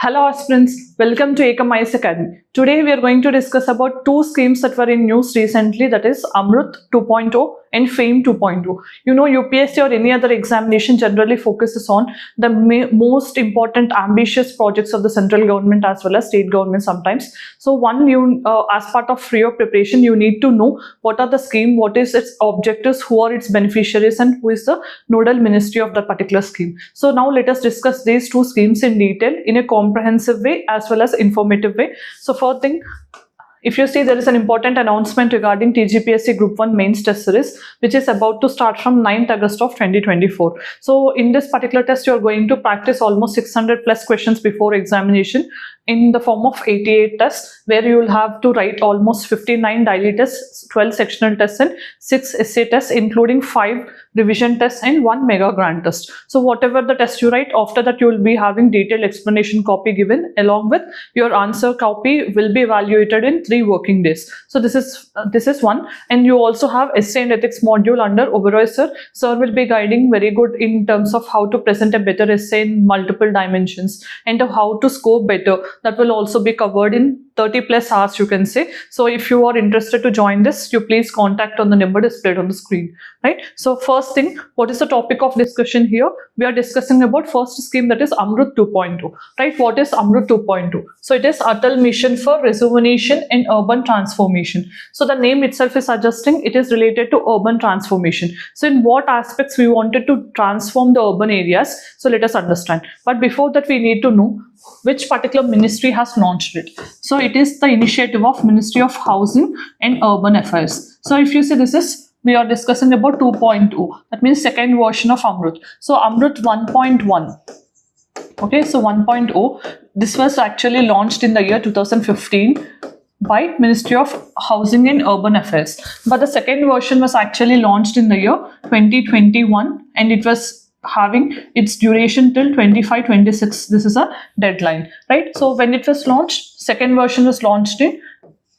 Hello aspirants, welcome to Ekam IAS Academy. Today we are going to discuss about two schemes that were in news recently, that is Amrut 2.0 and FAME 2.0. You know, UPSC or any other examination generally focuses on the most important ambitious projects of the central government as well as state government sometimes. So as part of your preparation, you need to know what are the scheme, what is its objectives, who are its beneficiaries and who is the nodal ministry of that particular scheme. So now let us discuss these two schemes in detail in a comprehensive way as well as informative way. So first thing, if you see, there is an important announcement regarding TGPSC Group 1 mains test series, which is about to start from 9th August of 2024. So in this particular test, you are going to practice almost 600 plus questions before examination in the form of 88 tests, where you will have to write almost 59 daily tests, 12 sectional tests and 6 essay tests, including 5 revision tests and 1 mega grant test. So whatever the test you write, after that you will be having detailed explanation copy given along with your answer copy will be evaluated in 3 working days. So this is one. And you also have essay and ethics module under Oberoi sir. Sir will be guiding very good in terms of how to present a better essay in multiple dimensions and how to score better. That will also be covered in 30 plus hours, you can say. So if you are interested to join this, you please contact on the number displayed on the screen, right? So first thing, what is the topic of discussion here? We are discussing about first scheme, that is Amrut 2.0, right? What is Amrut 2.0? So it is Atal Mission for Rejuvenation and Urban Transformation. So the name itself is suggesting it is related to urban transformation. So in what aspects we wanted to transform the urban areas? So let us understand. But before that, we need to know which particular ministry has launched it. So it is the initiative of Ministry of Housing and Urban Affairs. So if you see, we are discussing about 2.0, that means second version of Amrut. So Amrut 1.1. Okay, so 1.0, this was actually launched in the year 2015 by Ministry of Housing and Urban Affairs. But the second version was actually launched in the year 2021 and it was having its duration till 25-26. This is a deadline, right? So when it was launched, second version was launched in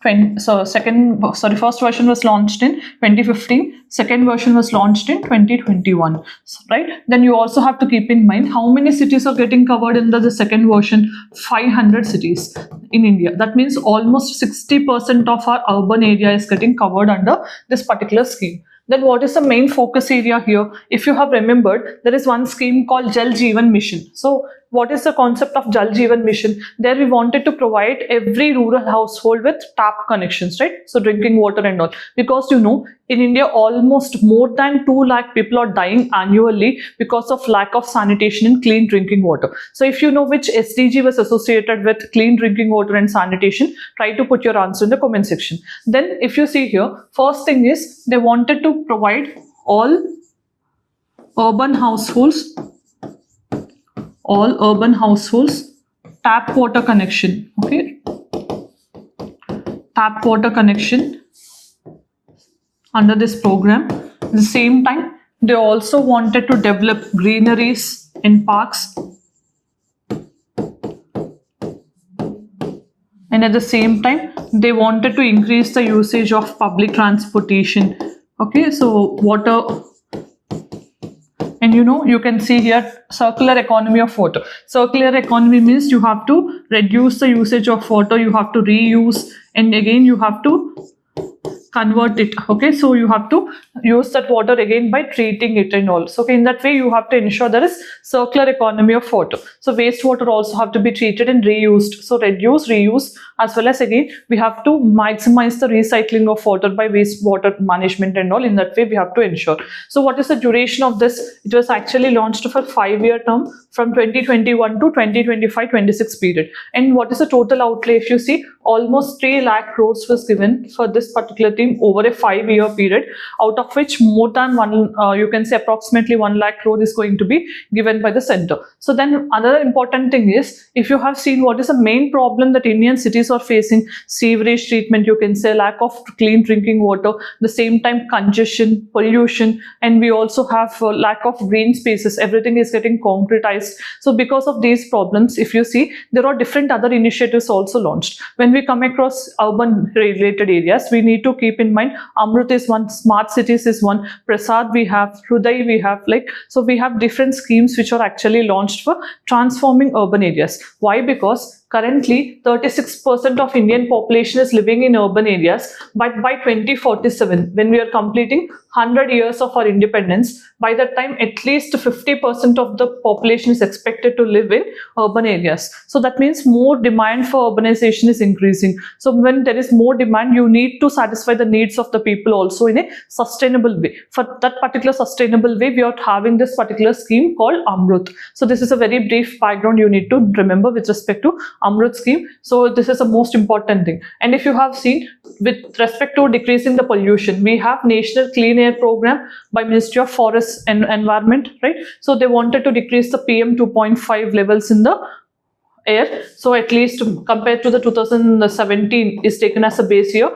first version was launched in 2015, second version was launched in 2021, right? Then you also have to keep in mind how many cities are getting covered in the second version. 500 cities in India. That means almost 60% of our urban area is getting covered under this particular scheme. Then what is the main focus area here? If you have remembered, there is one scheme called Jal Jeevan Mission. So what is the concept of Jal Jeevan Mission? There we wanted to provide every rural household with tap connections, right? So drinking water and all. Because you know, in India, almost more than 2 lakh people are dying annually because of lack of sanitation and clean drinking water. So if you know which SDG was associated with clean drinking water and sanitation, try to put your answer in the comment section. Then if you see here, first thing is they wanted to provide all urban households tap water connection. Okay, tap water connection under this program. At the same time, they also wanted to develop greeneries in parks, and at the same time they wanted to increase the usage of public transportation. Okay, so water. And you know, you can see here circular economy of water. Circular economy means you have to reduce the usage of water, you have to reuse, and again you have to convert it. Okay, so you have to use that water again by treating it and all. So okay, in that way you have to ensure there is circular economy of water. So wastewater also have to be treated and reused. So reduce, reuse, as well as again we have to maximize the recycling of water by wastewater management and all. In that way we have to ensure. So what is the duration of this? It was actually launched for 5-year term from 2021 to 2025-26 period. And what is the total outlay? If you see, almost 3 lakh crores was given for this particular team over a 5-year period, out of which more than you can say approximately 1 lakh crore is going to be given by the center. So then another important thing is, if you have seen what is the main problem that Indian cities are facing, sewerage treatment, you can say lack of clean drinking water, the same time congestion, pollution, and we also have lack of green spaces. Everything is getting concretized. So because of these problems, if you see, there are different other initiatives also launched. When we come across urban related areas, we need to keep in mind Amrut is one, smart cities is one, Prasad we have, Hruday we have, like, so we have different schemes which are actually launched for transforming urban areas. Why? Because currently 36% of Indian population is living in urban areas, but by 2047, when we are completing 100 years of our independence, by that time at least 50% of the population is expected to live in urban areas. So that means more demand for urbanization is increasing. So when there is more demand, you need to satisfy the needs of the people also in a sustainable way. For that particular sustainable way, we are having this particular scheme called Amrut. So this is a very brief background you need to remember with respect to Amrut scheme. So this is the most important thing. And if you have seen, with respect to decreasing the pollution, we have National Clean Air Program by Ministry of Forests and Environment, right? So they wanted to decrease the PM 2.5 levels in the air. So at least compared to the 2017 is taken as a base year.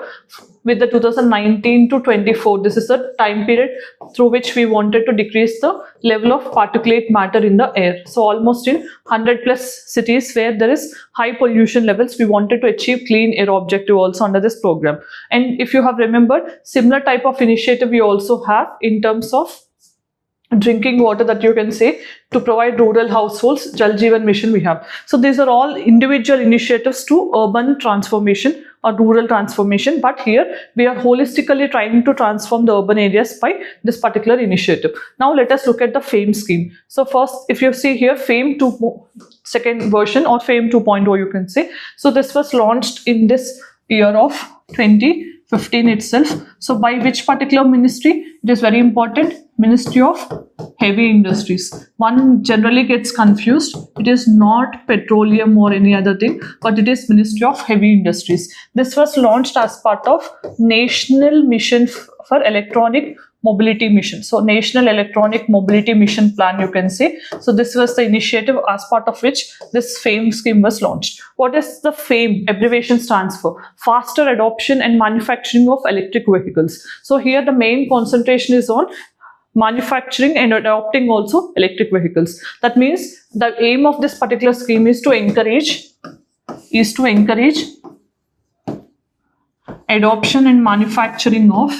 With the 2019 to 24, this is the time period through which we wanted to decrease the level of particulate matter in the air. So almost in 100 plus cities where there is high pollution levels, we wanted to achieve clean air objective also under this program. And if you have remembered, similar type of initiative we also have in terms of drinking water, that you can say, to provide rural households, Jal Jeevan Mission we have. So these are all individual initiatives to urban transformation or rural transformation, but here we are holistically trying to transform the urban areas by this particular initiative. Now let us look at the FAME scheme. So first, if you see here, FAME 2 second version or FAME 2.0 you can say. So this was launched in this year of 2015 itself. So by which particular ministry? It is very important, Ministry of Heavy Industries. One generally gets confused. It is not petroleum or any other thing, but it is Ministry of Heavy Industries. This was launched as part of National Mission for Electronic Mobility Mission. So National Electronic Mobility Mission Plan, you can say. So this was the initiative as part of which this FAME scheme was launched. What is the FAME? Abbreviation stands for Faster Adoption and Manufacturing of Electric Vehicles. So here the main concentration is on manufacturing and adopting also electric vehicles. That means the aim of this particular scheme is to encourage adoption and manufacturing of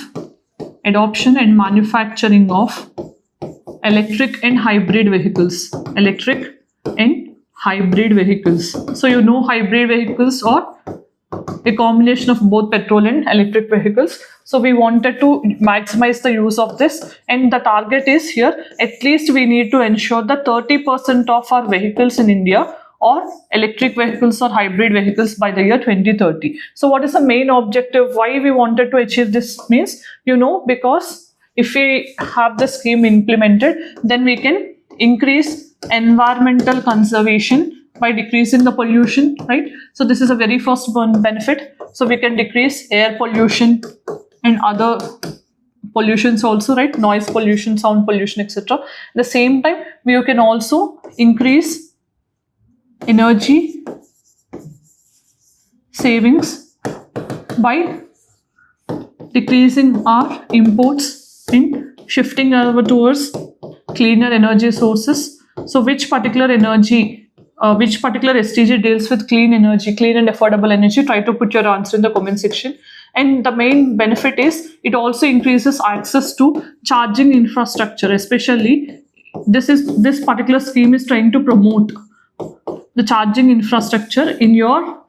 electric and hybrid vehicles. So you know hybrid vehicles are a combination of both petrol and electric vehicles. So we wanted to maximize the use of this, and the target is here, at least we need to ensure that 30% of our vehicles in India or electric vehicles or hybrid vehicles by the year 2030. So what is the main objective? Why we wanted to achieve this means, you know, because if we have the scheme implemented, then we can increase environmental conservation by decreasing the pollution, right? So this is a very first benefit. So we can decrease air pollution and other pollutions also, right? Noise pollution, sound pollution, etc. At the same time, we can also increase energy savings by decreasing our imports and shifting over towards cleaner energy sources. So which particular SDG deals with clean energy, clean and affordable energy? Try to put your answer in the comment section. And the main benefit is it also increases access to charging infrastructure, especially this particular scheme is trying to promote the charging infrastructure in your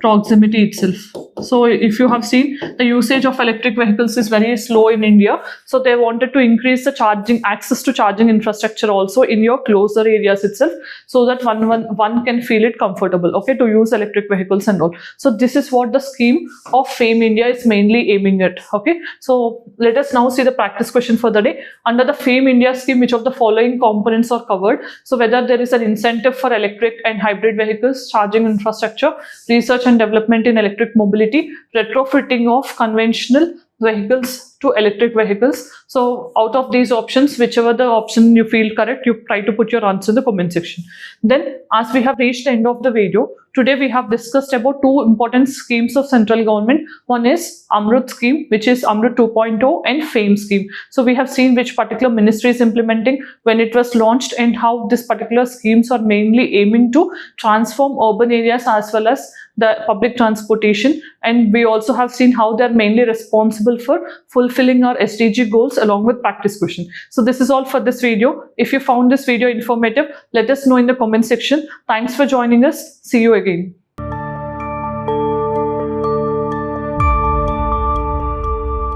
proximity itself. So if you have seen, the usage of electric vehicles is very slow in India. So they wanted to increase the access to charging infrastructure also in your closer areas itself, so that one can feel it comfortable, okay, to use electric vehicles and all. So this is what the scheme of FAME India is mainly aiming at, okay. So let us now see the practice question for the day. Under the FAME India scheme, which of the following components are covered? So whether there is an incentive for electric and hybrid vehicles, charging infrastructure, research and development in electric mobility, retrofitting of conventional vehicles to electric vehicles. So out of these options, whichever the option you feel correct, you try to put your answer in the comment section. Then, as we have reached the end of the video, today we have discussed about two important schemes of central government. One is Amrut scheme, which is Amrut 2.0, and FAME scheme. So we have seen which particular ministry is implementing, when it was launched, and how these particular schemes are mainly aiming to transform urban areas as well as the public transportation. And we also have seen how they're mainly responsible for fulfilling our SDG goals along with practice question. So this is all for this video. If you found this video informative, let us know in the comment section. Thanks for joining us. See you again.